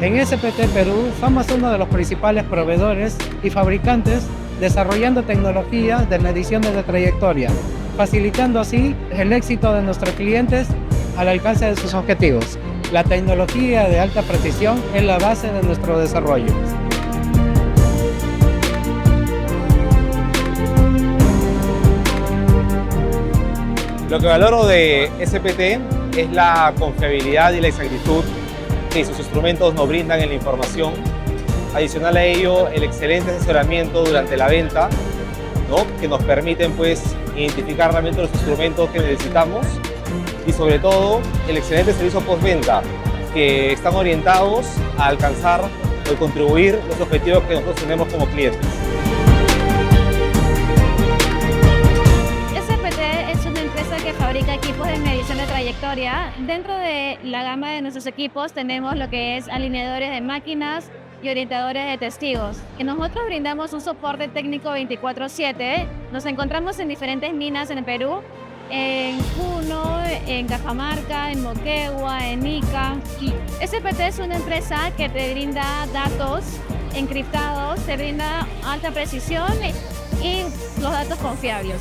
En SPT Perú somos uno de los principales proveedores y fabricantes desarrollando tecnologías de mediciones de trayectoria, facilitando así el éxito de nuestros clientes al alcance de sus objetivos. La tecnología de alta precisión es la base de nuestro desarrollo. Lo que valoro de SPT es la confiabilidad y la exactitud que sus instrumentos nos brindan en la información. Adicional a ello, el excelente asesoramiento durante la venta, ¿no?, que nos permiten pues identificar realmente los instrumentos que necesitamos, y sobre todo el excelente servicio postventa, que están orientados a alcanzar o contribuir los objetivos que nosotros tenemos como clientes. SPT es una empresa que fabrica equipos de medición de trayectoria. Dentro de la gama de nuestros equipos tenemos lo que es alineadores de máquinas y orientadores de testigos. Y nosotros brindamos un soporte técnico 24/7. Nos encontramos en diferentes minas en el Perú, en Puno, en Cajamarca, en Moquegua, en Ica. SPT es una empresa que te brinda datos encriptados, te brinda alta precisión y los datos confiables.